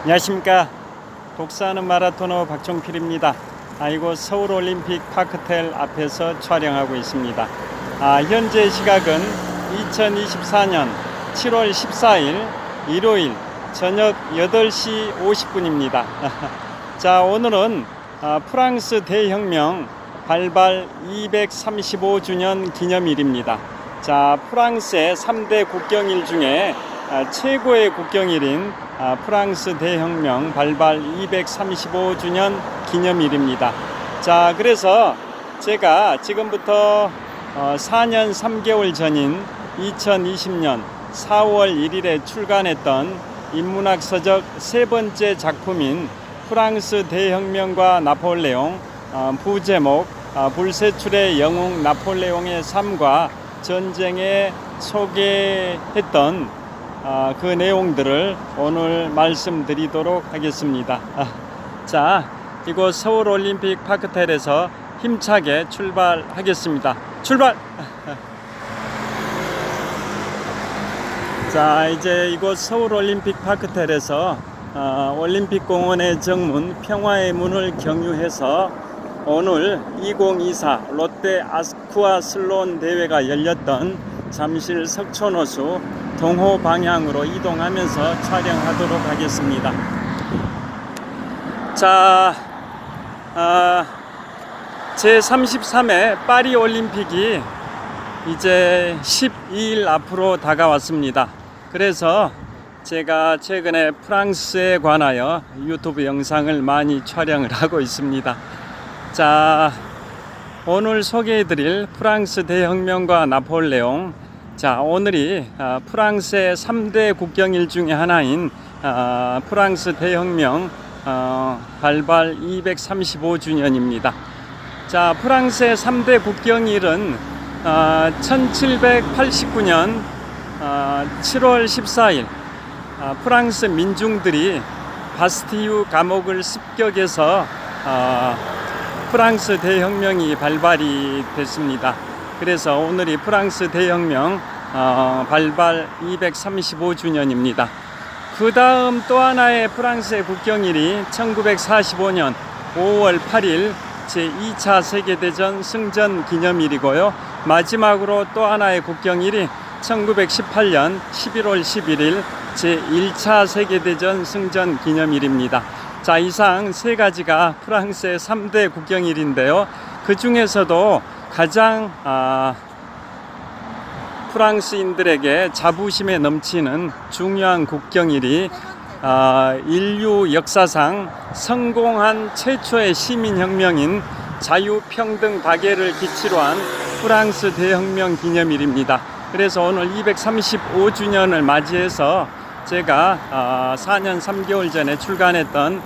안녕하십니까. 독서하는 마라토너 박종필입니다. 이곳 서울올림픽 파크텔 앞에서 촬영하고 있습니다. 현재 시각은 2024년 7월 14일 일요일 저녁 8시 50분입니다. 자, 오늘은 프랑스 대혁명 발발 235주년 기념일입니다. 자, 프랑스의 3대 국경일 중에 최고의 국경일인 프랑스 대혁명 발발 235주년 기념일입니다. 자, 그래서 제가 지금부터 4년 3개월 전인 2020년 4월 1일에 출간했던 인문학 서적 세 번째 작품인 프랑스 대혁명과 나폴레옹, 부제목 불세출의 영웅 나폴레옹의 삶과 전쟁에 소개했던 그 내용들을 오늘 말씀드리도록 하겠습니다. 자, 이곳 서울올림픽 파크텔에서 힘차게 출발하겠습니다. 출발! 자, 이제 이곳 서울올림픽 파크텔에서 올림픽공원의 정문 평화의 문을 경유해서 오늘 2024 롯데 아쿠아 슬론 대회가 열렸던 잠실 석촌호수 동호 방향으로 이동하면서 촬영하도록 하겠습니다. 자, 제33회 파리 올림픽이 이제 12일 앞으로 다가왔습니다. 그래서 제가 최근에 프랑스에 관하여 유튜브 영상을 많이 촬영을 하고 있습니다. 자, 오늘 소개해드릴 프랑스 대혁명과 나폴레옹. 자, 오늘이 프랑스의 3대 국경일 중에 하나인 프랑스 대혁명 발발 235주년입니다. 자, 프랑스의 3대 국경일은 1789년 7월 14일 프랑스 민중들이 바스티유 감옥을 습격해서 프랑스 대혁명이 발발이 됐습니다. 그래서 오늘이 프랑스 대혁명 발발 235주년입니다. 그 다음 또 하나의 프랑스의 국경일이 1945년 5월 8일 제2차 세계대전 승전 기념일이고요. 마지막으로 또 하나의 국경일이 1918년 11월 11일 제1차 세계대전 승전 기념일입니다. 자, 이상 세 가지가 프랑스의 3대 국경일인데요. 그 중에서도 가장 프랑스인들에게 자부심에 넘치는 중요한 국경일이 인류 역사상 성공한 최초의 시민혁명인 자유평등 다계를 기치로 한 프랑스 대혁명 기념일입니다. 그래서 오늘 235주년을 맞이해서 제가 4년 3개월 전에 출간했던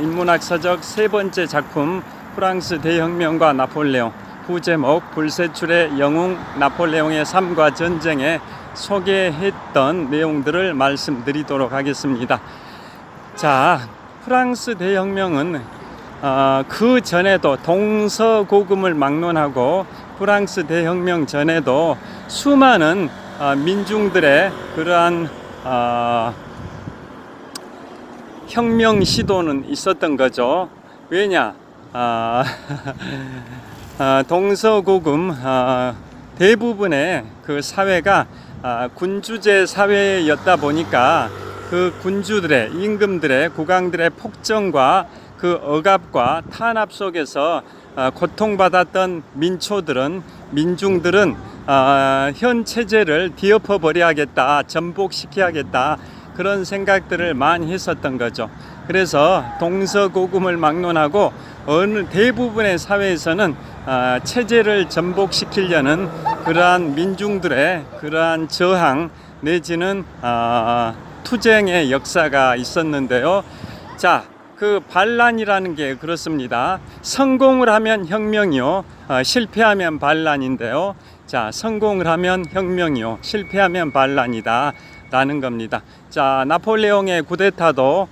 인문학 서적 세 번째 작품 프랑스 대혁명과 나폴레옹, 부제목 불세출의 영웅 나폴레옹의 삶과 전쟁에 소개했던 내용들을 말씀드리도록 하겠습니다. 자, 프랑스 대혁명은 그 전에도 동서고금을 막론하고 프랑스 대혁명 전에도 수많은 민중들의 그러한 혁명 시도는 있었던 거죠. 왜냐? 동서고금 대부분의 그 사회가 군주제 사회였다 보니까 그 군주들의 임금들의 국왕들의 폭정과 그 억압과 탄압 속에서 고통받았던 민중들은 현 체제를 뒤엎어 버려야겠다, 전복시켜야겠다, 그런 생각들을 많이 했었던 거죠. 그래서 동서고금을 막론하고 어느 대부분의 사회에서는 체제를 전복시키려는 그러한 민중들의 그러한 저항 내지는 투쟁의 역사가 있었는데요. 자, 그 반란이라는 게 그렇습니다. 성공을 하면 혁명이요, 실패하면 반란인데요. 자, 성공을 하면 혁명이요, 실패하면 반란이다 라는 겁니다. 자, 나폴레옹의 쿠데타도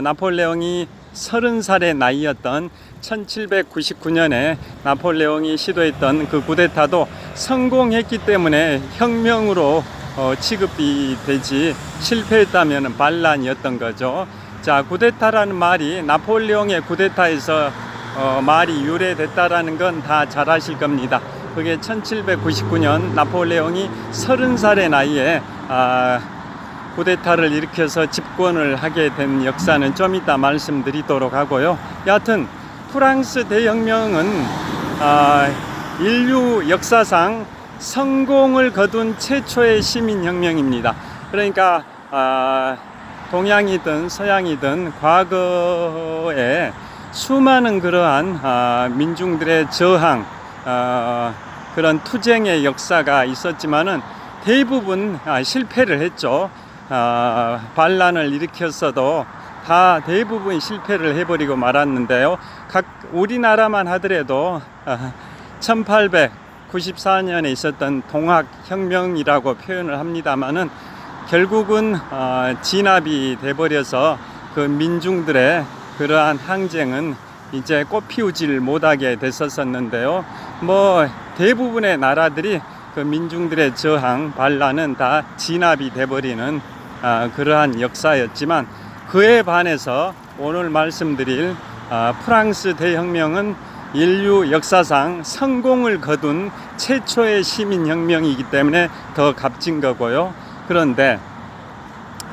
나폴레옹이 30살의 나이였던 1799년에 나폴레옹이 시도했던 그 쿠데타도 성공했기 때문에 혁명으로 취급이 되지, 실패했다면 반란이었던 거죠. 자, 쿠데타라는 말이 나폴레옹의 쿠데타에서 말이 유래됐다라는 건 다 잘 아실 겁니다. 그게 1799년 나폴레옹이 30살의 나이에 쿠데타를 일으켜서 집권을 하게 된 역사는 좀 이따 말씀드리도록 하고요. 여하튼 프랑스 대혁명은 인류 역사상 성공을 거둔 최초의 시민혁명입니다. 그러니까 동양이든 서양이든 과거에 수많은 그러한 민중들의 저항, 그런 투쟁의 역사가 있었지만은 대부분 실패를 했죠. 반란을 일으켰어도 다 대부분 실패를 해버리고 말았는데요. 우리나라만 하더라도 1894년에 있었던 동학혁명이라고 표현을 합니다만은 결국은 진압이 돼버려서 그 민중들의 그러한 항쟁은 이제 꽃피우질 못하게 됐었는데요. 뭐 대부분의 나라들이 그 민중들의 저항, 반란은 다 진압이 돼버리는 그러한 역사였지만, 그에 반해서 오늘 말씀드릴 프랑스 대혁명은 인류 역사상 성공을 거둔 최초의 시민혁명이기 때문에 더 값진 거고요. 그런데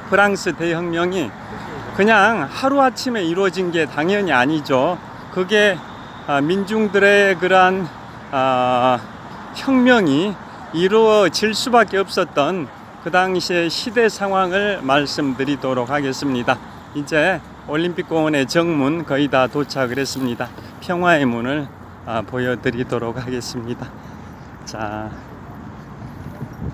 프랑스 대혁명이 그냥 하루아침에 이루어진 게 당연히 아니죠. 그게 민중들의 그러한 혁명이 이루어질 수밖에 없었던 그 당시의 시대 상황을 말씀드리도록 하겠습니다. 이제 올림픽공원의 정문 거의 다 도착을 했습니다. 평화의 문을 보여드리도록 하겠습니다. 자,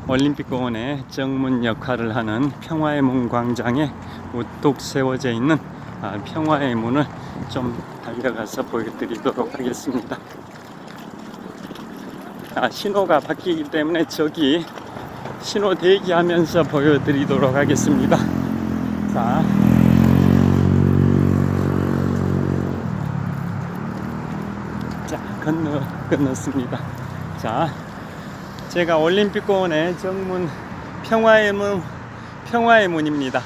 올림픽공원의 정문 역할을 하는 평화의 문 광장에 우뚝 세워져 있는 평화의 문을 좀 달려가서 보여드리도록 하겠습니다. 신호가 바뀌기 때문에 저기 신호 대기하면서 보여드리도록 하겠습니다. 자, 건넜습니다. 자, 제가 올림픽공원의 정문 평화의 문입니다.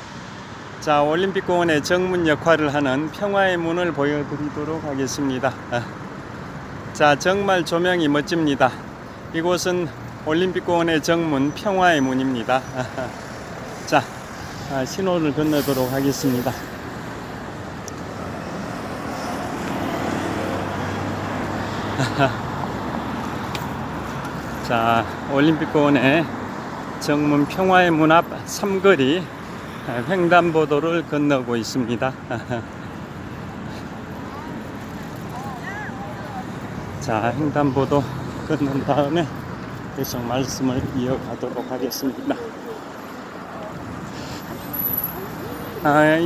자, 올림픽공원의 정문 역할을 하는 평화의 문을 보여드리도록 하겠습니다. 자, 정말 조명이 멋집니다. 이곳은 올림픽공원의 정문 평화의 문입니다. 자, 신호를 건너도록 하겠습니다. 자, 올림픽공원의 정문 평화의 문 앞 삼거리 횡단보도를 건너고 있습니다. 자, 횡단보도 건넌 다음에 계속 말씀을 이어가도록 하겠습니다.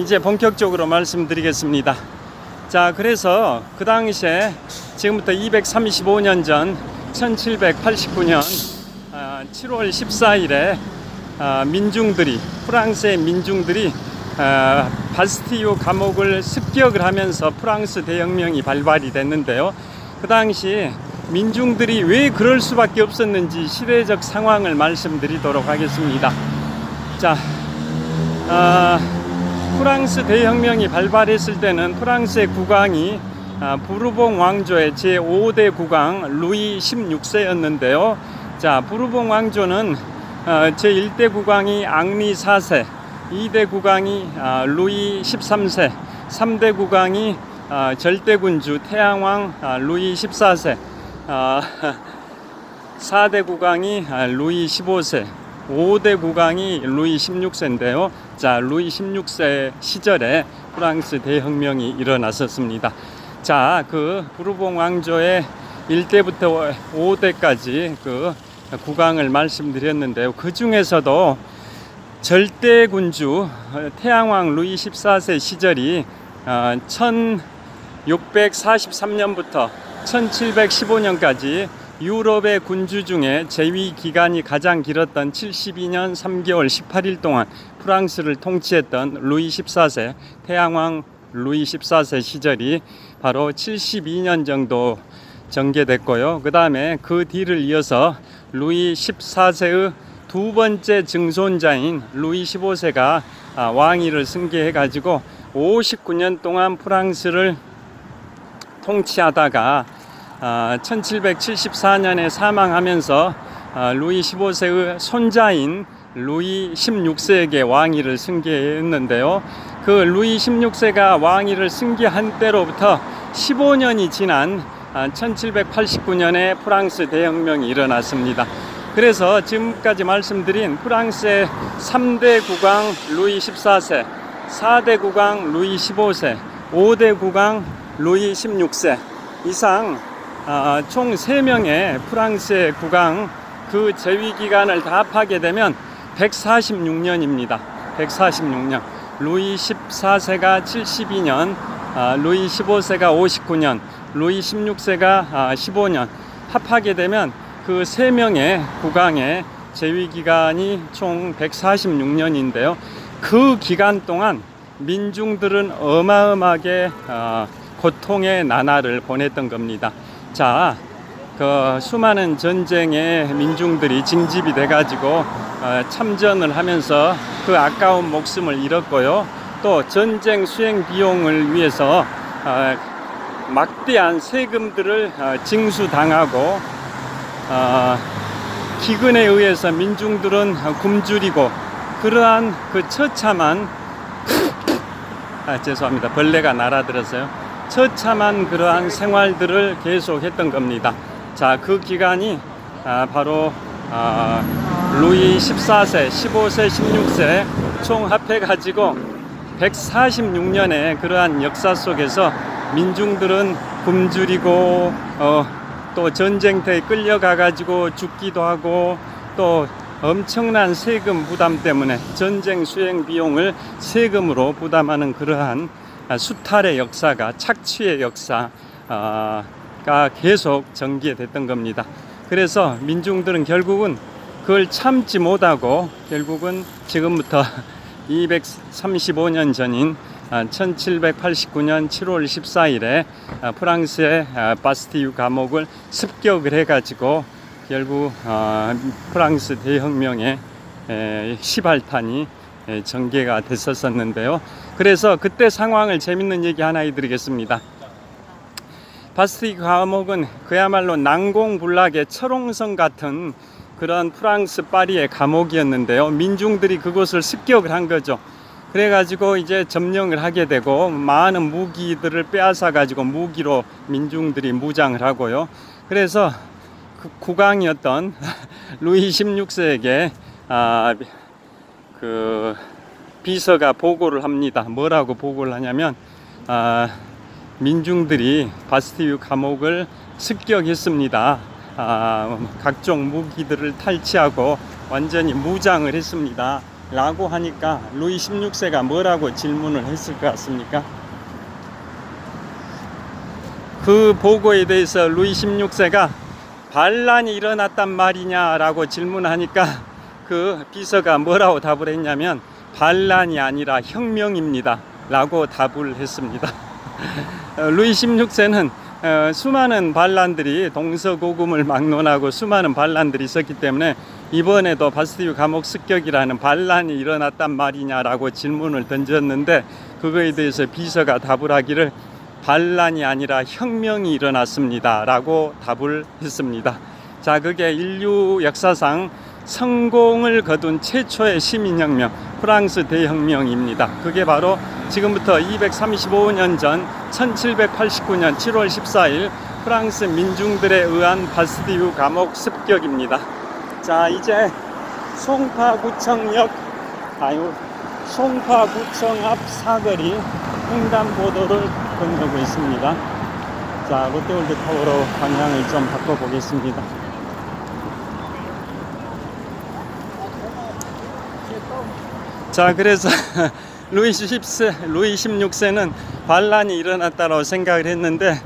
이제 본격적으로 말씀드리겠습니다. 자, 그래서 그 당시에 지금부터 235년 전 1789년 7월 14일에 프랑스의 민중들이 바스티유 감옥을 습격을 하면서 프랑스 대혁명이 발발이 됐는데요. 그 당시 민중들이 왜 그럴 수밖에 없었는지 시대적 상황을 말씀드리도록 하겠습니다. 자, 프랑스 대혁명이 발발했을 때는 프랑스의 국왕이 부르봉 왕조의 제5대 국왕 루이 16세였는데요. 자, 부르봉 왕조는 제1대 국왕이 앙리 4세, 2대 국왕이 루이 13세, 3대 국왕이 절대군주 태양왕 루이 14세, 4대 국왕이 루이 15세, 5대 국왕이 루이 16세인데요. 자, 루이 16세 시절에 프랑스 대혁명이 일어났었습니다. 자, 그 부르봉 왕조의 1대부터 5대까지 그 국왕을 말씀드렸는데요. 그 중에서도 절대군주 태양왕 루이 14세 시절이 1643년부터 1715년까지 유럽의 군주 중에 재위 기간이 가장 길었던 72년 3개월 18일 동안 프랑스를 통치했던 루이 14세, 태양왕 루이 14세 시절이 바로 72년 정도 전개됐고요. 그 다음에 그 뒤를 이어서 루이 14세의 두 번째 증손자인 루이 15세가 왕위를 승계해 가지고 59년 동안 프랑스를 통치하다가 1774년에 사망하면서 루이 15세의 손자인 루이 16세에게 왕위를 승계했는데요. 그 루이 16세가 왕위를 승계한 때로부터 15년이 지난 1789년에 프랑스 대혁명이 일어났습니다. 그래서 지금까지 말씀드린 프랑스의 3대 국왕 루이 14세, 4대 국왕 루이 15세, 5대 국왕 루이 16세 이상 총 3명의 프랑스의 국왕 그 재위 기간을 다 합하게 되면 146년입니다. 146년. 루이 14세가 72년, 루이 15세가 59년, 루이 16세가 15년 합하게 되면 그 3명의 국왕의 재위 기간이 총 146년인데요. 그 기간 동안 민중들은 어마어마하게 고통의 나날을 보냈던 겁니다. 자, 그 수많은 전쟁에 민중들이 징집이 돼가지고 참전을 하면서 그 아까운 목숨을 잃었고요. 또 전쟁 수행 비용을 위해서 막대한 세금들을 징수당하고 기근에 의해서 민중들은 굶주리고 그러한 그 처참한 죄송합니다. 벌레가 날아들었어요. 처참한 그러한 생활들을 계속했던 겁니다. 자, 그 기간이 바로 루이 14세, 15세, 16세 총 합해가지고 146년의 그러한 역사 속에서 민중들은 굶주리고 또 전쟁터에 끌려가가지고 죽기도 하고 또 엄청난 세금 부담 때문에 전쟁 수행 비용을 세금으로 부담하는 그러한 수탈의 역사가 착취의 역사가 계속 전개됐던 겁니다. 그래서 민중들은 결국은 그걸 참지 못하고 결국은 지금부터 235년 전인 1789년 7월 14일에 프랑스의 바스티유 감옥을 습격을 해가지고 결국 프랑스 대혁명의 시발탄이 전개가 됐었는데요. 그래서 그때 상황을 재밌는 얘기 하나 해드리겠습니다. 바스티유 감옥은 그야말로 난공불락의 철옹성 같은 그런 프랑스 파리의 감옥이었는데요. 민중들이 그곳을 습격을 한 거죠. 그래가지고 이제 점령을 하게 되고 많은 무기들을 빼앗아 가지고 무기로 민중들이 무장을 하고요. 그래서 그 국왕이었던 루이 16세에게 그 비서가 보고를 합니다. 뭐라고 보고를 하냐면 민중들이 바스티유 감옥을 습격했습니다. 각종 무기들을 탈취하고 완전히 무장을 했습니다. 라고 하니까 루이 16세가 뭐라고 질문을 했을 것 같습니까? 그 보고에 대해서 루이 16세가 반란이 일어났단 말이냐 라고 질문하니까 그 비서가 뭐라고 답을 했냐면 반란이 아니라 혁명입니다 라고 답을 했습니다. 루이 16세는 수많은 반란들이 동서고금을 막론하고 수많은 반란들이 있었기 때문에 이번에도 바스티유 감옥 습격이라는 반란이 일어났단 말이냐라고 질문을 던졌는데 그거에 대해서 비서가 답을 하기를 반란이 아니라 혁명이 일어났습니다 라고 답을 했습니다. 자, 그게 인류 역사상 성공을 거둔 최초의 시민혁명 프랑스 대혁명입니다. 그게 바로 지금부터 235년 전 1789년 7월 14일 프랑스 민중들에 의한 바스티유 감옥 습격입니다. 자, 이제 송파구청 앞 사거리 횡단보도를 건너고 있습니다. 자, 롯데월드타워로 방향을 좀 바꿔보겠습니다. 자, 그래서 루이 16세는 반란이 일어났다고 생각을 했는데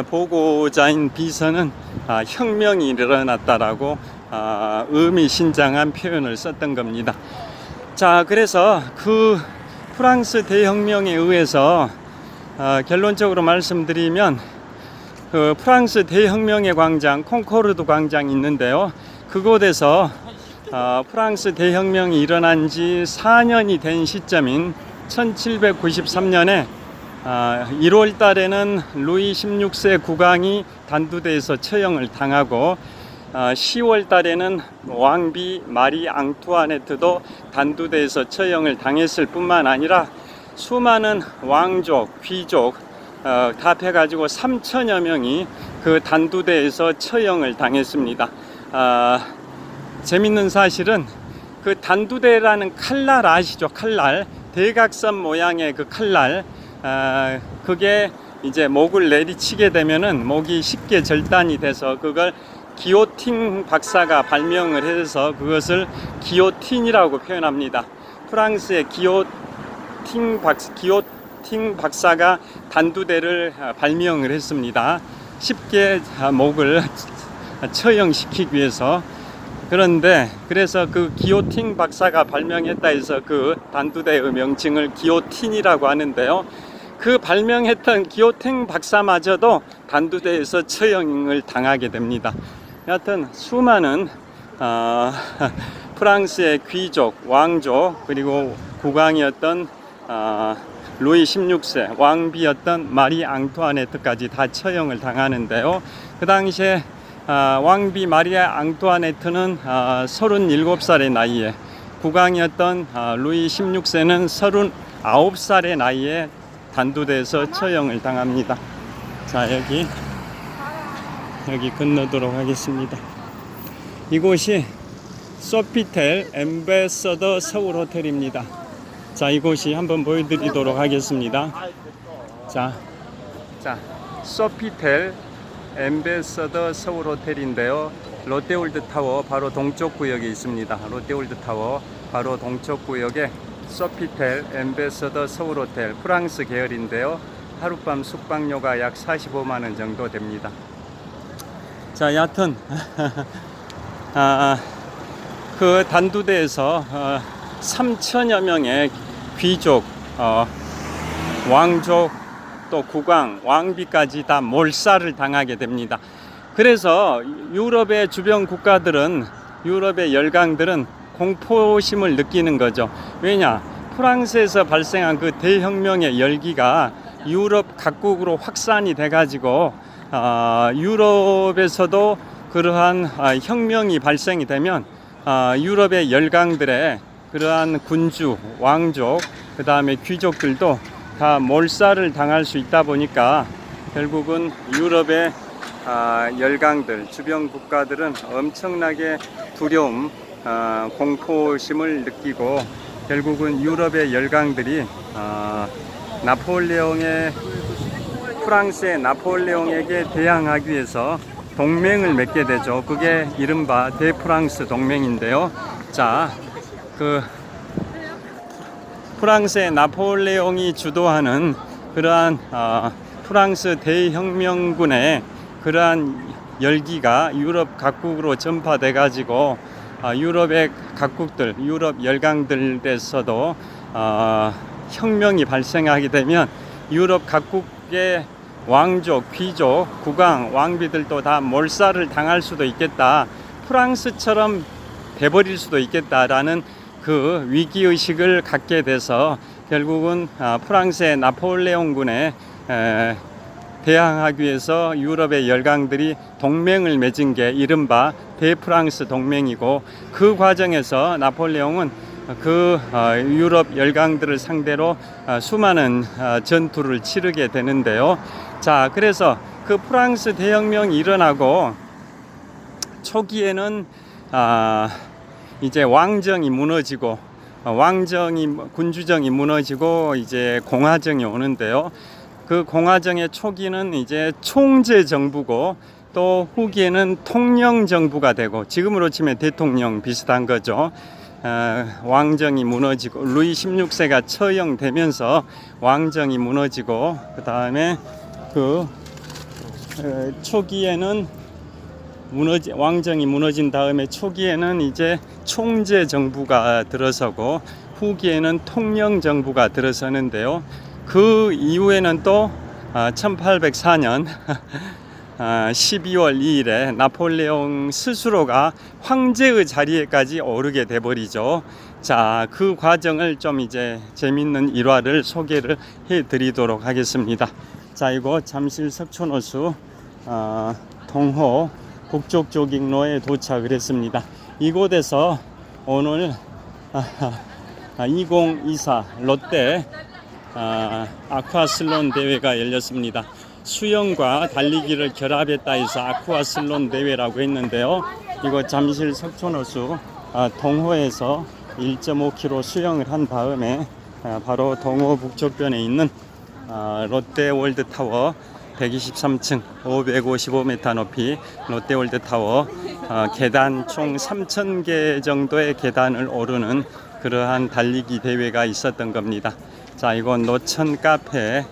보고자인 비서는 혁명이 일어났다라고 의미심장한 표현을 썼던 겁니다. 자, 그래서 그 프랑스 대혁명에 의해서 결론적으로 말씀드리면 그 프랑스 대혁명의 광장 콩코르드 광장이 있는데요. 그곳에서 프랑스 대혁명이 일어난 지 4년이 된 시점인 1793년에 1월 달에는 루이 16세 국왕이 단두대에서 처형을 당하고 10월 달에는 왕비 마리 앙투아네트도 단두대에서 처형을 당했을 뿐만 아니라 수많은 왕족, 귀족 합해가지고 3천여 명이 그 단두대에서 처형을 당했습니다. 재밌는 사실은 그 단두대라는 칼날 아시죠? 칼날, 대각선 모양의 그 칼날, 그게 이제 목을 내리치게 되면은 목이 쉽게 절단이 돼서 그걸 기요틴 박사가 발명을 해서 그것을 기요틴이라고 표현합니다. 프랑스의 기요틴 박사가 단두대를 발명을 했습니다. 쉽게 목을 처형시키기 위해서. 그런데 그래서 그 기요틴 박사가 발명했다 해서 그 단두대의 명칭을 기요틴이라고 하는데요. 그 발명했던 기요틴 박사마저도 단두대에서 처형을 당하게 됩니다. 여하튼 수많은 프랑스의 귀족, 왕족, 그리고 국왕이었던 루이 16세, 왕비였던 마리 앙투아네트까지 다 처형을 당하는데요. 그 당시에 왕비 마리 앙투아네트는 37살의 나이에, 국왕이었던 루이 16세는 39살의 나이에 단두대에서 처형을 당합니다. 자, 여기 건너도록 하겠습니다. 이곳이 소피텔 엠베서더 서울 호텔입니다. 자, 이곳이 한번 보여드리도록 하겠습니다. 자, 소피텔 엠베서더 서울 호텔인데요. 롯데월드 타워 바로 동쪽 구역에 있습니다. 롯데월드 타워 바로 동쪽 구역에 소피텔 엠베서더 서울 호텔, 프랑스 계열인데요. 하룻밤 숙박료가 약 45만 원 정도 됩니다. 자, 여하튼 그 단두대에서 3천여 명의 귀족, 왕족, 또 국왕, 왕비까지 다 몰살을 당하게 됩니다. 그래서 유럽의 주변 국가들은, 유럽의 열강들은 공포심을 느끼는 거죠. 왜냐? 프랑스에서 발생한 그 대혁명의 열기가 유럽 각국으로 확산이 돼가지고 유럽에서도 그러한 혁명이 발생이 되면 유럽의 열강들의 그러한 군주, 왕족, 그 다음에 귀족들도 다 몰살을 당할 수 있다 보니까 결국은 유럽의 열강들, 주변 국가들은 엄청나게 두려움, 공포심을 느끼고 결국은 유럽의 열강들이 프랑스의 나폴레옹에게 대항하기 위해서 동맹을 맺게 되죠. 그게 이른바 대프랑스 동맹인데요. 자, 그 프랑스의 나폴레옹이 주도하는 그러한 프랑스 대혁명군의 그러한 열기가 유럽 각국으로 전파돼 가지고 유럽의 각국들, 유럽 열강들에서도 혁명이 발생하게 되면 유럽 각국의 왕족, 귀족, 국왕, 왕비들도 다 몰살을 당할 수도 있겠다. 프랑스처럼 돼버릴 수도 있겠다라는 그 위기의식을 갖게 돼서 결국은 프랑스의 나폴레옹군에 대항하기 위해서 유럽의 열강들이 동맹을 맺은 게 이른바 대프랑스 동맹이고, 그 과정에서 나폴레옹은 그 유럽 열강들을 상대로 수많은 전투를 치르게 되는데요. 자, 그래서 그 프랑스 대혁명이 일어나고 초기에는 이제 왕정이 무너지고 군주정이 무너지고 이제 공화정이 오는데요. 그 공화정의 초기는 이제 총재 정부고 또 후기에는 통령 정부가 되고, 지금으로 치면 대통령 비슷한 거죠. 왕정이 무너지고 루이 16세가 처형되면서 왕정이 무너지고, 그 다음에 그 초기에는 왕정이 무너진 다음에 초기에는 이제 총재 정부가 들어서고 후기에는 통령 정부가 들어서는데요. 그 이후에는 또 1804년 12월 2일에 나폴레옹 스스로가 황제의 자리에까지 오르게 돼버리죠. 자, 그 과정을 좀 이제 재밌는 일화를 소개를 해 드리도록 하겠습니다. 자, 이곳 잠실 석촌호수 동호 북쪽 조깅로에 도착을 했습니다. 이곳에서 오늘 2024 롯데 아쿠아슬론 대회가 열렸습니다. 수영과 달리기를 결합했다 해서 아쿠아슬론 대회라고 했는데요. 이곳 잠실 석촌호수 동호에서 1.5km 수영을 한 다음에 바로 동호 북쪽변에 있는 롯데월드타워 123층 555m 높이 롯데월드타워 계단 총 3,000개 정도의 계단을 오르는 그러한 달리기 대회가 있었던 겁니다. 자, 이곳 노천 카페의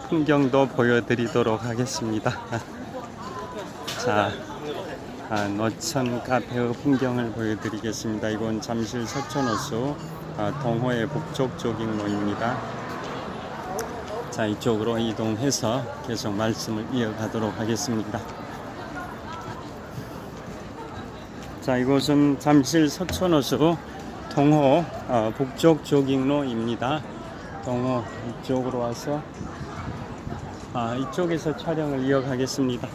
풍경도 보여드리도록 하겠습니다. 자, 노천 카페의 풍경을 보여드리겠습니다. 이건 잠실 석촌호수 동호의 북쪽 조깅로입니다. 자, 이쪽으로 이동해서 계속 말씀을 이어가도록 하겠습니다. 자, 이곳은 잠실 석촌호수 동호 북쪽 조깅로입니다. 동호 이쪽으로 와서 이쪽에서 촬영을 이어가겠습니다.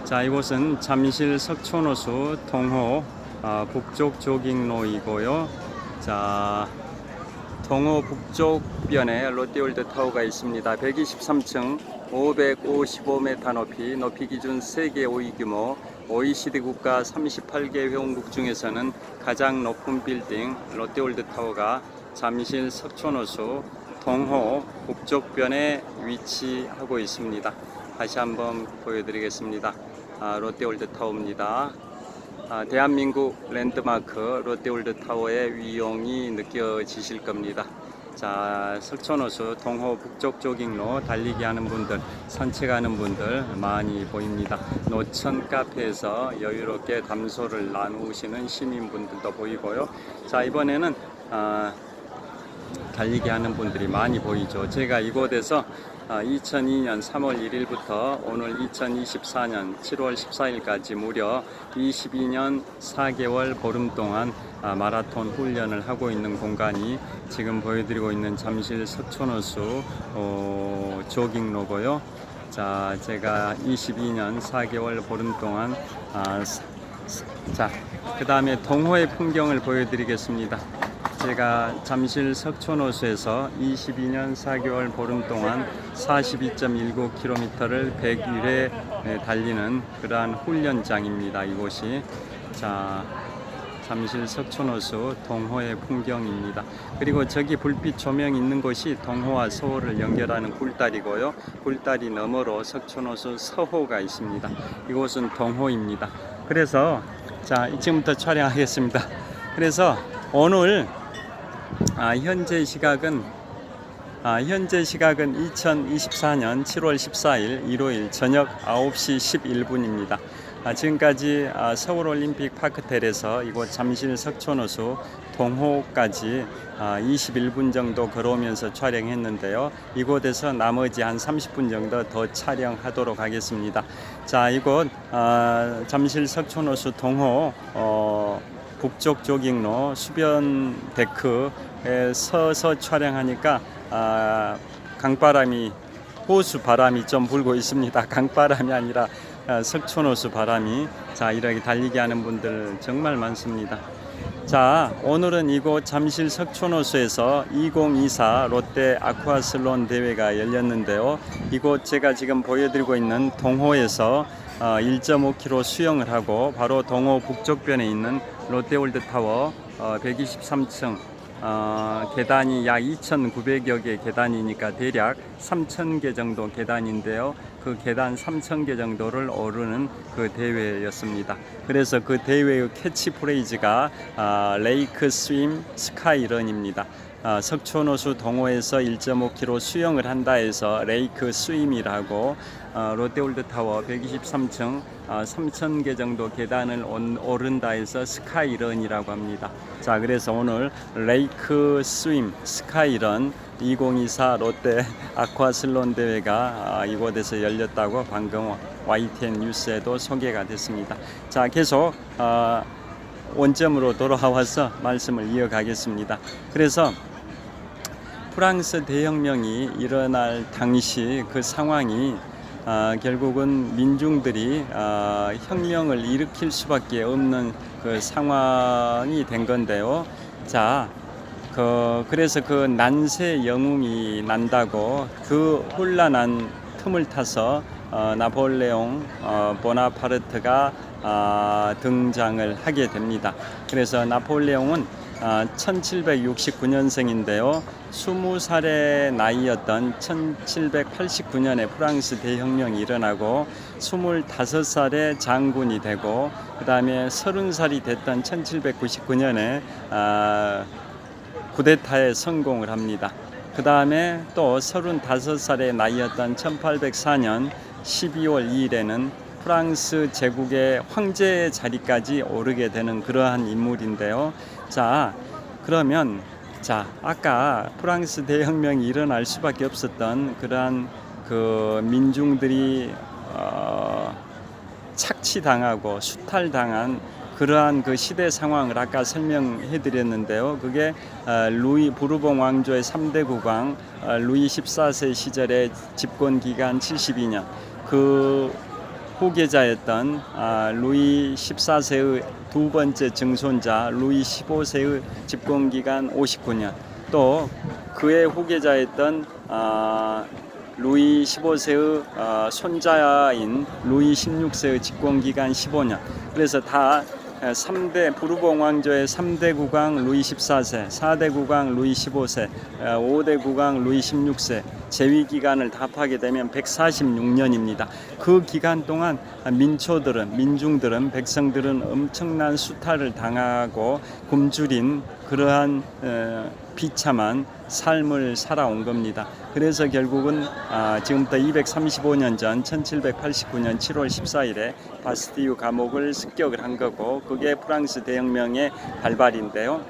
자, 이곳은 잠실 석촌호수 동호 북쪽 조깅로이고요. 자, 동호 북쪽변에 롯데월드타워가 있습니다. 123층 555m 높이 기준 세계 5위 규모 OECD 국가 38개 회원국 중에서는 가장 높은 빌딩 롯데월드타워가 잠실 석촌호수 동호 북쪽변에 위치하고 있습니다. 다시 한번 보여드리겠습니다. 롯데월드타워입니다. 대한민국 랜드마크 롯데월드타워의 위용이 느껴지실 겁니다. 자, 석촌호수 동호 북쪽 조깅로 달리기 하는 분들, 산책하는 분들 많이 보입니다. 노천 카페에서 여유롭게 담소를 나누시는 시민분들도 보이고요. 자, 이번에는 달리기 하는 분들이 많이 보이죠. 제가 이곳에서 2002년 3월 1일부터 오늘 2024년 7월 14일까지 무려 22년 4개월 보름 동안 마라톤 훈련을 하고 있는 공간이 지금 보여드리고 있는 잠실 석촌호수 조깅로고요. 자, 제가 22년 4개월 보름 동안 자, 그 다음에 동호의 풍경을 보여드리겠습니다. 제가 잠실 석촌호수에서 22년 4개월 보름 동안 42.19km를 100일에 달리는 그러한 훈련장입니다. 이곳이. 자, 잠실 석촌호수 동호의 풍경입니다. 그리고 저기 불빛 조명 있는 곳이 동호와 서호를 연결하는 굴다리고요. 굴다리 너머로 석촌호수 서호가 있습니다. 이곳은 동호입니다. 그래서 자, 지금부터 촬영하겠습니다. 그래서 오늘 현재 시각은 2024년 7월 14일 일요일 저녁 9시 11분입니다. 지금까지 서울올림픽 파크텔에서 이곳 잠실 석촌호수 동호까지 21분 정도 걸어오면서 촬영했는데요. 이곳에서 나머지 한 30분 정도 더 촬영하도록 하겠습니다. 자, 이곳 잠실 석촌호수 동호 북쪽 조깅로 수변 데크에 서서 촬영하니까 강바람이 호수 바람이 좀 불고 있습니다. 강바람이 아니라 석촌호수 바람이. 자, 이렇게 달리기 하는 분들 정말 많습니다. 자, 오늘은 이곳 잠실 석촌호수에서 2024 롯데 아쿠아슬론 대회가 열렸는데요. 이곳 제가 지금 보여드리고 있는 동호에서 1.5km 수영을 하고 바로 동호 북쪽변에 있는 롯데월드타워 123층 계단이 약 2,900여 개 계단이니까 대략 3,000개 정도 계단인데요. 그 계단 3,000개 정도를 오르는 그 대회였습니다. 그래서 그 대회의 캐치프레이즈가 레이크 스윙 스카이런입니다. 석촌호수 동호에서 1.5km 수영을 한다 해서 레이크 스임이라고 롯데월드타워 123층 3,000개 정도 계단을 오른다 해서 스카이런이라고 합니다. 자, 그래서 오늘 레이크 스임 스카이런 2024 롯데 아쿠아슬론 대회가 이곳에서 열렸다고 방금 YTN 뉴스에도 소개가 됐습니다. 자, 계속 원점으로 돌아와서 말씀을 이어가겠습니다. 그래서 프랑스 대혁명이 일어날 당시 그 상황이 결국은 민중들이 혁명을 일으킬 수밖에 없는 그 상황이 된 건데요. 자, 그래서 그 난세 영웅이 난다고 그 혼란한 틈을 타서 나폴레옹 보나파르트가 등장을 하게 됩니다. 그래서 나폴레옹은 1769년생인데요. 20살의 나이였던 1789년에 프랑스 대혁명이 일어나고 25살에 장군이 되고 그 다음에 30살이 됐던 1799년에 쿠데타에 성공을 합니다. 그 다음에 또 35살의 나이였던 1804년 12월 2일에는 프랑스 제국의 황제 자리까지 오르게 되는 그러한 인물인데요. 자, 그러면 아까 프랑스 대혁명이 일어날 수밖에 없었던 그러한 그 민중들이 착취당하고 수탈당한 그러한 그 시대 상황을 아까 설명해 드렸는데요. 그게 루이 부르봉 왕조의 3대 국왕 루이 14세 시절의 집권 기간 72년 그 후계자였던 루이 14세의 두 번째 증손자 루이 15세의 집권기간 59년 또 그의 후계자였던 루이 15세의 손자인 루이 16세의 집권기간 15년 그래서 다 3대 부르봉 왕조의 3대 국왕 루이 14세, 4대 국왕 루이 15세, 5대 국왕 루이 16세 재위 기간을 다 합하게 되면 146년입니다. 그 기간 동안 민중들은 백성들은 엄청난 수탈을 당하고 굶주린 그러한 비참한 삶을 살아온 겁니다. 그래서 결국은 지금부터 235년 전 1789년 7월 14일에 바스티유 감옥을 습격을 한 거고 그게 프랑스 대혁명의 발발인데요.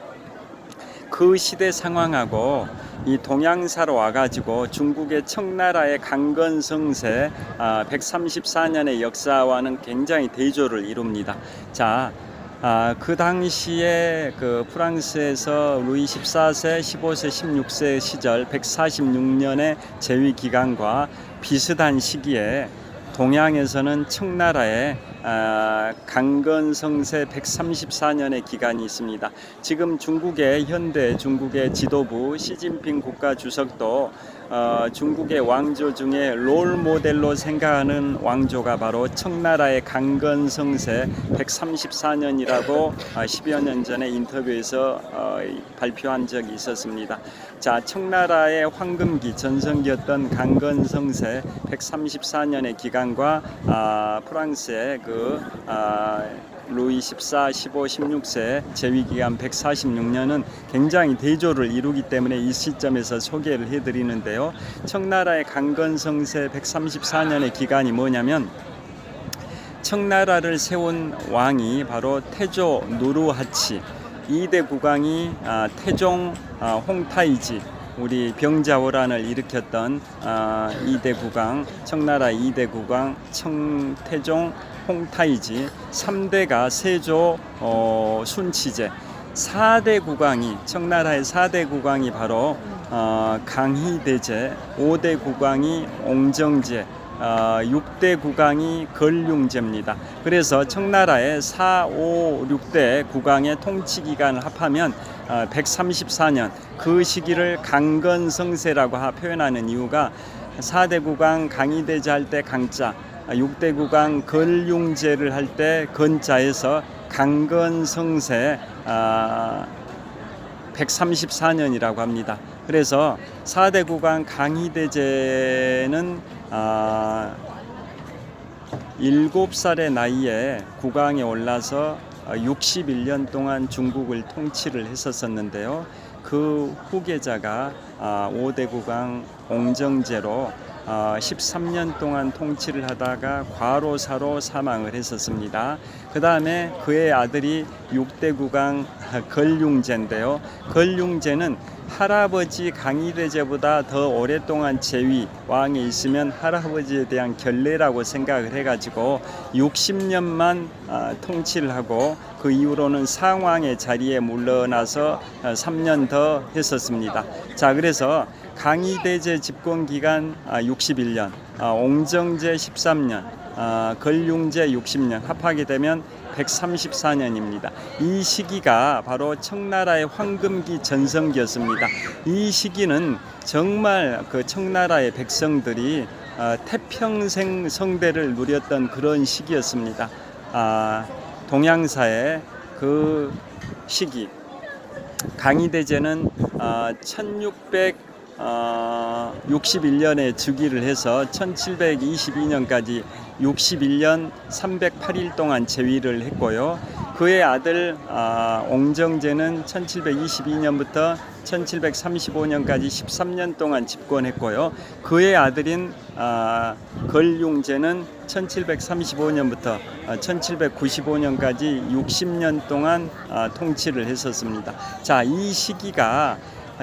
그 시대 상황하고 이 동양사로 와가지고 중국의 청나라의 강건성세 134년의 역사와는 굉장히 대조를 이룹니다. 자, 그 당시에 그 프랑스에서 루이 14세, 15세, 16세 시절 146년의 재위 기간과 비슷한 시기에 동양에서는 청나라의 강건성세 134년의 기간이 있습니다. 지금 현대 중국의 지도부 시진핑 국가주석도 중국의 왕조 중에 롤 모델로 생각하는 왕조가 바로 청나라의 강건성세 134년이라고 10여 년 전에 인터뷰에서 발표한 적이 있었습니다. 자, 청나라의 황금기 전성기였던 강건성세 134년의 기간과 프랑스의 루이 14, 15, 16세 재위기간 146년은 굉장히 대조를 이루기 때문에 이 시점에서 소개를 해드리는데요. 청나라의 강건성세 134년의 기간이 뭐냐면 청나라를 세운 왕이 바로 태조 누르하치 2대 국왕이 태종 홍타이지 우리 병자호란을 일으켰던 2대 국왕 청나라 2대 국왕 태종 홍타이지 3대가 세조 순치제 4대 국왕이 청나라의 4대 국왕이 바로 강희대제 5대 국왕이 옹정제 6대 국왕이 걸륭제입니다. 그래서 청나라의 4, 5, 6대 국왕의 통치 기간을 합하면 134년 그 시기를 강건성세라고 표현하는 이유가 4대 국왕 강희대제 할 때 강자 6대 국왕 걸륭제를 할 때 건자에서 강건성세 134년이라고 합니다. 그래서 4대 국왕 강희대제는 7살의 나이에 국왕에 올라서 61년 동안 중국을 통치를 했었는데요. 그 후계자가 5대 국왕 옹정제로 13년 동안 통치를 하다가 과로사로 사망을 했었습니다. 그 다음에 그의 아들이 6대 국왕 걸륭제인데요. 걸륭제는 할아버지 강희대제보다 더 오랫동안 제위 왕에 있으면 할아버지에 대한 결례라고 생각을 해가지고 60년만 통치를 하고 그 이후로는 상왕의 자리에 물러나서 3년 더 했었습니다. 자, 그래서 강희대제 집권 기간 61년, 옹정제 13년, 걸륭제 60년 합하게 되면 134년입니다. 이 시기가 바로 청나라의 황금기 전성기였습니다. 이 시기는 정말 그 청나라의 백성들이 태평생 성대를 누렸던 그런 시기였습니다. 동양사의 그 시기, 강희대제는 1661년에 즉위를 해서 1722년까지 61년 308일 동안 재위를 했고요. 그의 아들 옹정제는 1722년부터 1735년까지 13년 동안 집권했고요. 그의 아들인 걸륭제는 1735년부터 1795년까지 60년 동안 통치를 했었습니다. 자, 이 시기가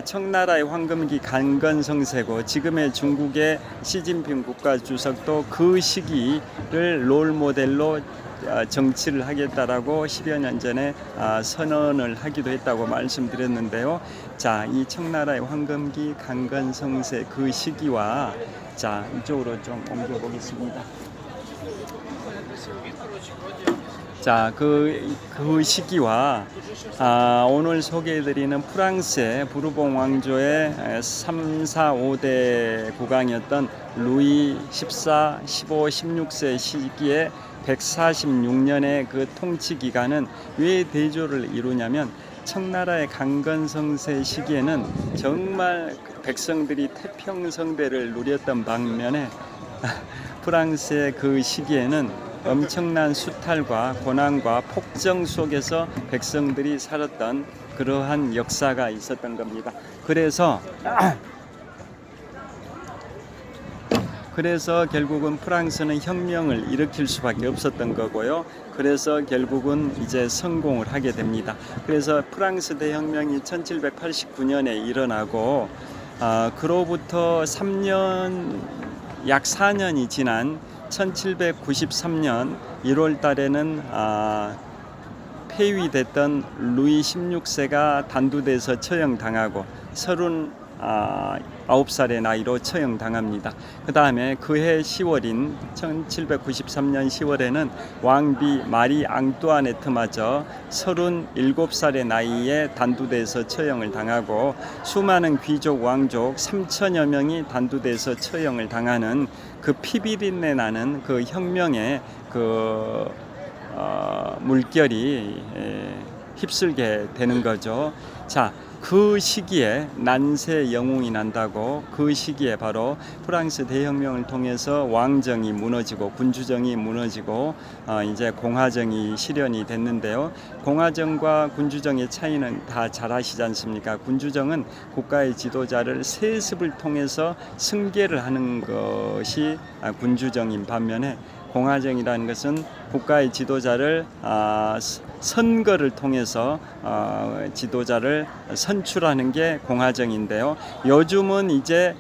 청나라의 황금기 강건성세고 지금의 중국의 시진핑 국가주석도 그 시기를 롤모델로 정치를 하겠다라고 10여 년 전에 선언을 하기도 했다고 말씀드렸는데요. 자, 이 청나라의 황금기 강건성세 그 시기와 자, 이쪽으로 좀 옮겨 보겠습니다. 자, 그 시기와 오늘 소개해드리는 프랑스의 부르봉 왕조의 3, 4, 5대 국왕이었던 루이 14, 15, 16세 시기에 146년의 그 통치 기간은 왜 대조를 이루냐면 청나라의 강건성세 시기에는 정말 백성들이 태평성대를 누렸던 반면에 프랑스의 그 시기에는 엄청난 수탈과 고난과 폭정 속에서 백성들이 살았던 그러한 역사가 있었던 겁니다. 그래서 결국은 프랑스는 혁명을 일으킬 수밖에 없었던 거고요. 그래서 결국은 이제 성공을 하게 됩니다. 그래서 프랑스 대혁명이 1789년에 일어나고 그로부터 약 4년이 지난 1793년 1월 달에는 폐위됐던 루이 16세가 단두대에서 처형당하고 39살의 나이로 처형당합니다. 그 다음에 그해 10월인 1793년 10월에는 왕비 마리 앙뚜아네트마저 37살의 나이에 단두대에서 처형을 당하고 수많은 귀족 왕족 3천여 명이 단두대에서 처형을 당하는 그 피비린내 나는 그 혁명의 그 물결이 휩쓸게 되는 거죠. 자, 그 시기에 난세 영웅이 난다고 그 시기에 바로 프랑스 대혁명을 통해서 왕정이 무너지고 군주정이 무너지고 이제 공화정이 실현이 됐는데요. 공화정과 군주정의 차이는 다 잘 아시지 않습니까? 군주정은 국가의 지도자를 세습을 통해서 승계를 하는 것이 군주정인 반면에 공화정이라는 것은 국가의 지도자를 선거를 통해서 지도자를 선출하는 게 공화정인데요. 요즘은 이제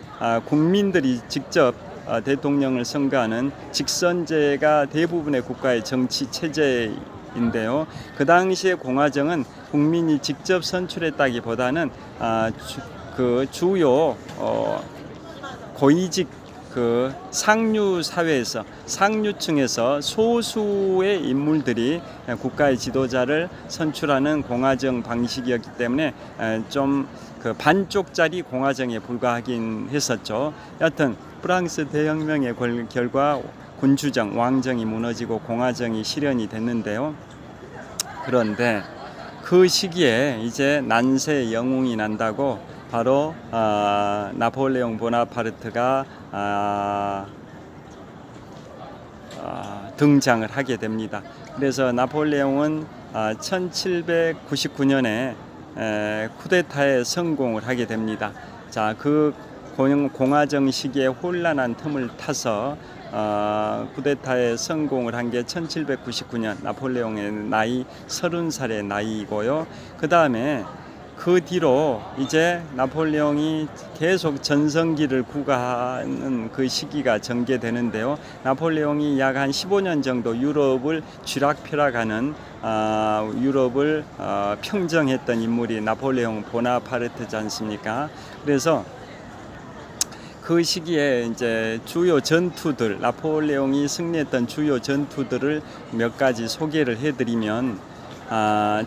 국민들이 직접 대통령을 선거하는 직선제가 대부분의 국가의 정치 체제인데요. 그 당시에 공화정은 국민이 직접 선출했다기보다는 그 주요 고위직 그 상류 사회에서 상류층에서 소수의 인물들이 국가의 지도자를 선출하는 공화정 방식이었기 때문에 좀 그 반쪽짜리 공화정에 불과하긴 했었죠. 여하튼 프랑스 대혁명의 결과 군주정, 왕정이 무너지고 공화정이 실현이 됐는데요. 그런데 그 시기에 이제 난세 영웅이 난다고 바로 나폴레옹 보나파르트가 등장을 하게 됩니다. 그래서 나폴레옹은 1799년에 쿠데타에 성공을 하게 됩니다. 자, 그 공화정 시기에 혼란한 틈을 타서 쿠데타에 성공을 한 게 1799년 나폴레옹의 나이 30살의 나이이고요. 그 다음에 그 뒤로 이제 나폴레옹이 계속 전성기를 구가하는 그 시기가 전개되는데요. 나폴레옹이 약 한 15년 정도 유럽을 쥐락펴락하는 유럽을 평정했던 인물이 나폴레옹 보나파르트지 않습니까? 그래서 그 시기에 이제 주요 전투들, 나폴레옹이 승리했던 주요 전투들을 몇 가지 소개를 해드리면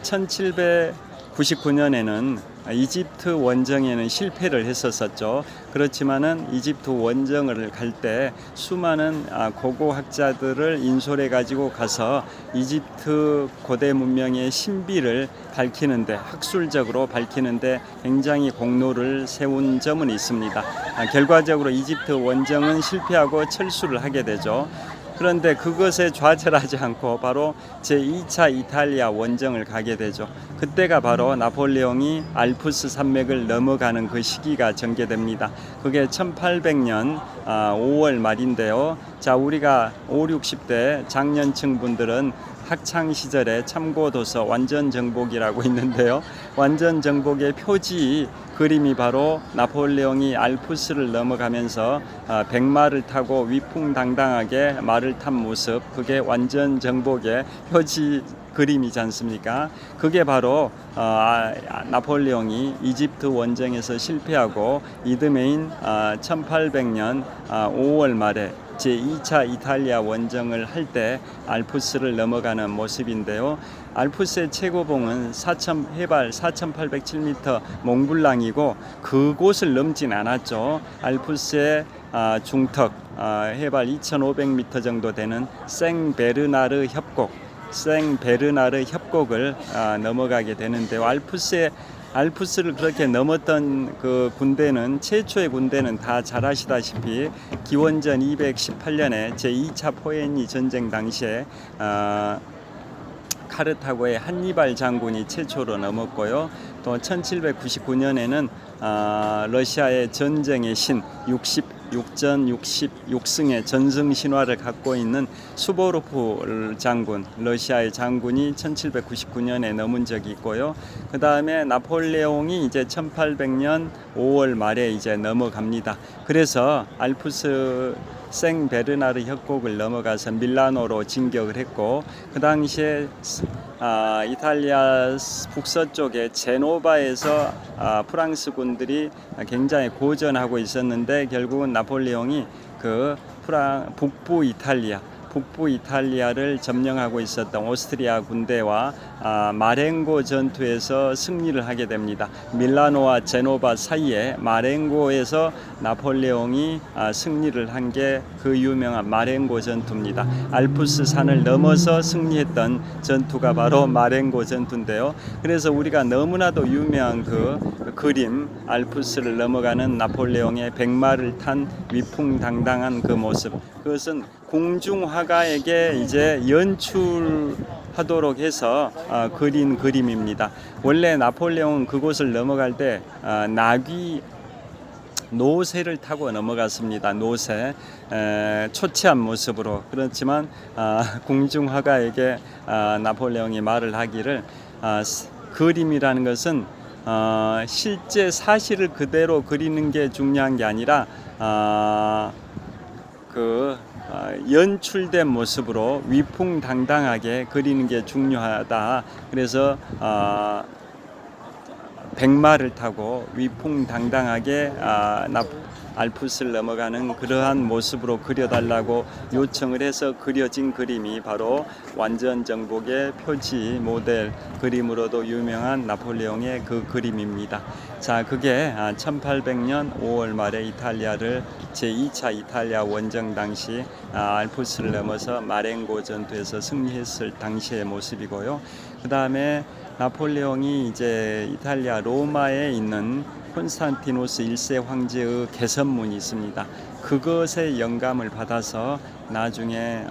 1799년에는 이집트 원정에는 실패를 했었죠. 그렇지만은 이집트 원정을 갈 때 수많은 고고학자들을 인솔해 가지고 가서 이집트 고대 문명의 신비를 밝히는데, 학술적으로 밝히는데 굉장히 공로를 세운 점은 있습니다. 결과적으로 이집트 원정은 실패하고 철수를 하게 되죠. 그런데 그것에 좌절하지 않고 바로 제2차 이탈리아 원정을 가게 되죠. 그때가 바로 나폴레옹이 알프스 산맥을 넘어가는 그 시기가 전개됩니다. 그게 1800년 5월 말인데요. 자, 우리가 5, 60대 장년층 분들은 학창 시절에 참고도서 완전정복이라고 있는데요. 완전정복의 표지 그림이 바로 나폴레옹이 알프스를 넘어가면서 백마를 타고 위풍당당하게 말을 탄 모습, 그게 완전정복의 표지 그림이지 않습니까? 그게 바로 나폴레옹이 이집트 원정에서 실패하고 이듬해인 1800년 5월 말에 제2차 이탈리아 원정을 할 때 알프스를 넘어가는 모습인데요. 알프스의 최고봉은 해발 4,807m 몽블랑이고 그곳을 넘진 않았죠. 알프스의 중턱 해발 2,500m 정도 되는 생베르나르 협곡을 넘어가게 되는데요. 알프스를 그렇게 넘었던 그 군대는, 최초의 군대는 다 잘 아시다시피 기원전 218년에 제2차 포에니 전쟁 당시에 카르타고의 한니발 장군이 최초로 넘었고요. 또 1799년에는 러시아의 전쟁의 신 66승의 전승 신화를 갖고 있는 수보로프 장군, 러시아의 장군이 1799년에 넘은 적이 있고요. 그 다음에 나폴레옹이 이제 1800년 5월 말에 이제 넘어갑니다. 그래서 알프스 생베르나르 협곡을 넘어가서 밀라노로 진격을 했고, 그 당시에 이탈리아 북서쪽에 제노바에서 프랑스 군들이 굉장히 고전하고 있었는데, 결국은 나폴레옹이 그 북부 이탈리아를 점령하고 있었던 오스트리아 군대와 마렌고 전투에서 승리를 하게 됩니다. 밀라노와 제노바 사이에 마렌고에서 나폴레옹이 승리를 한 게 그 유명한 마렌고 전투입니다. 알프스 산을 넘어서 승리했던 전투가 바로 마렌고 전투인데요. 그래서 우리가 너무나도 유명한 그 그림, 알프스를 넘어가는 나폴레옹의 백마를 탄 위풍당당한 그 모습, 그것은 궁중화가에게 이제 연출하도록 해서 그린 그림입니다. 원래 나폴레옹은 그곳을 넘어갈 때 노새를 타고 넘어갔습니다. 노새, 초췌한 모습으로. 그렇지만 궁중화가에게 나폴레옹이 말을 하기를 그림이라는 것은 실제 사실을 그대로 그리는 게 중요한 게 아니라 연출된 모습으로 위풍당당하게 그리는 게 중요하다. 그래서 백마를 타고 위풍당당하게 알프스를 넘어가는 그러한 모습으로 그려달라고 요청을 해서 그려진 그림이 바로 완전정복의 표지 모델 그림으로도 유명한 나폴레옹의 그 그림입니다. 자, 그게 1800년 5월 말에 이탈리아를 제2차 이탈리아 원정 당시 알프스를 넘어서 마렌고 전투에서 승리했을 당시의 모습이고요. 그 다음에 나폴레옹이 이제 이탈리아 로마에 있는 콘스탄티노스 1세 황제의 개선문이 있습니다. 그것에 영감을 받아서 나중에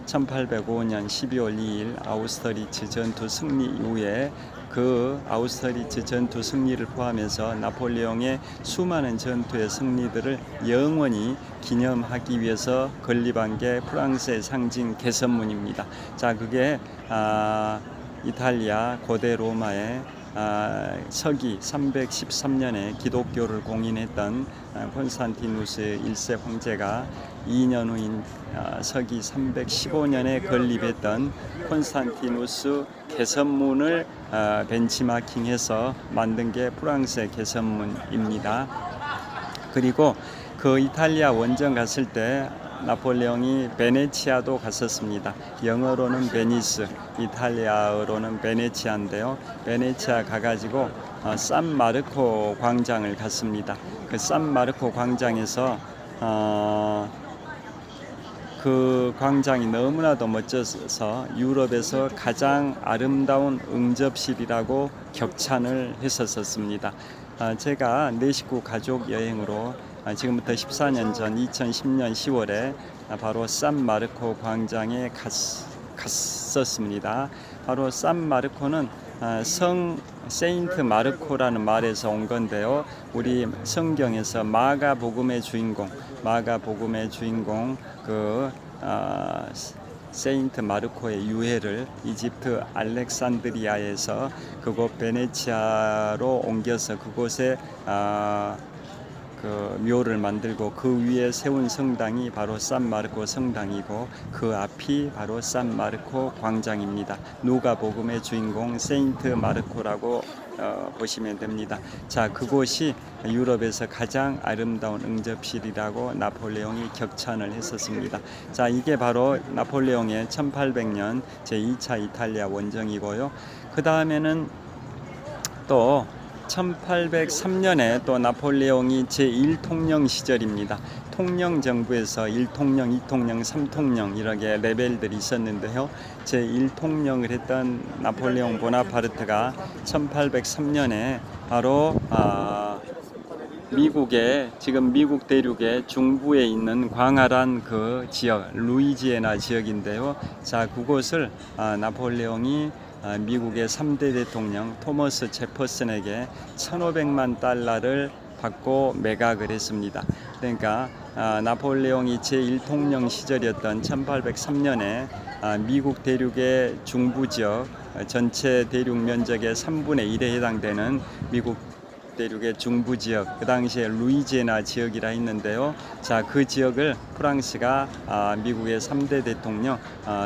1805년 12월 2일 아우스터리츠 전투 승리 이후에 그 아우스터리츠 전투 승리를 포함해서 나폴레옹의 수많은 전투의 승리들을 영원히 기념하기 위해서 건립한 게 프랑스의 상징 개선문입니다. 자, 그게 이탈리아 고대 로마의 서기 313년에 기독교를 공인했던 콘스탄티누스 1세 황제가 2년 후인 서기 315년에 건립했던 콘스탄티누스 개선문을 벤치마킹해서 만든 게 프랑스의 개선문입니다. 그리고 그 이탈리아 원정 갔을 때 나폴레옹이 베네치아도 갔었습니다. 영어로는 베니스, 이탈리아어로는 베네치아인데요. 베네치아 가가지고 산마르코 광장을 갔습니다. 그 산마르코 광장에서 그 광장이 너무나도 멋져서 유럽에서 가장 아름다운 응접실이라고 격찬을 했었습니다. 제가 내 식구 가족 여행으로 지금부터 14년 전 2010년 10월에 바로 산마르코 광장에 갔었습니다. 바로 산마르코는 성 세인트 마르코라는 말에서 온 건데요. 우리 성경에서 마가복음의 주인공 그 세인트 마르코의 유해를 이집트 알렉산드리아에서 그곳 베네치아로 옮겨서 그곳에 그 묘를 만들고 그 위에 세운 성당이 바로 산마르코 성당이고 그 앞이 바로 산마르코 광장입니다. 누가복음의 주인공 세인트 마르코라고 보시면 됩니다. 자, 그곳이 유럽에서 가장 아름다운 응접실이라고 나폴레옹이 격찬을 했었습니다. 자, 이게 바로 나폴레옹의 1800년 제2차 이탈리아 원정이고요. 그 다음에는 또 1803년에 또 나폴레옹이 제1통령 시절입니다. 통령 정부에서 1통령, 2통령, 3통령 이렇게 레벨들이 있었는데요. 제1통령을 했던 나폴레옹 보나파르트가 1803년에 바로 미국의 지금 미국 대륙의 중부에 있는 광활한 그 지역 루이지애나 지역인데요. 자, 그곳을 나폴레옹이 미국의 3대 대통령 토머스 제퍼슨에게 1,500만 달러를 받고 매각을 했습니다. 그러니까 나폴레옹이 제1통령 시절이었던 1803년에 미국 대륙의 중부 지역 전체 대륙 면적의 3분의 1에 해당되는 미국 대륙의 중부 지역, 그 당시에 루이지애나 지역이라 했는데요. 자, 그 지역을 프랑스가 미국의 3대 대통령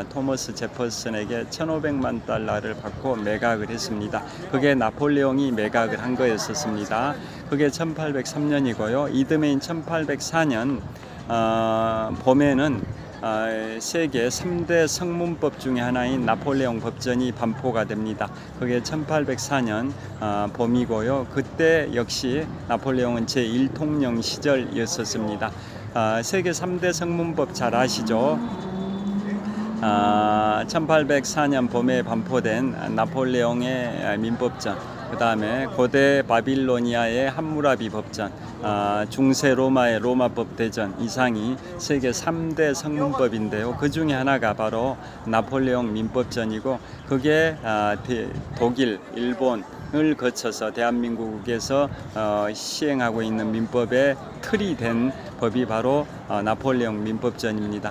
토머스 제퍼슨에게 1,500만 달러를 받고 매각을 했습니다. 그게 나폴레옹이 매각을 한 거였었습니다. 그게 1803년이고요. 이듬해인 1804년 봄에는 세계 3대 성문법 중에 하나인 나폴레옹 법전이 반포가 됩니다. 그게 1804년 봄이고요. 그때 역시 나폴레옹은 제1통령 시절이었었습니다. 세계 3대 성문법 잘 아시죠? 1804년 봄에 반포된 나폴레옹의 민법전, 그 다음에 고대 바빌로니아의 함무라비 법전, 중세 로마의 로마법 대전 이상이 세계 3대 성문법인데요. 그 중에 하나가 바로 나폴레옹 민법전이고 그게 독일, 일본을 거쳐서 대한민국에서 시행하고 있는 민법의 틀이 된 법이 바로 나폴레옹 민법전입니다.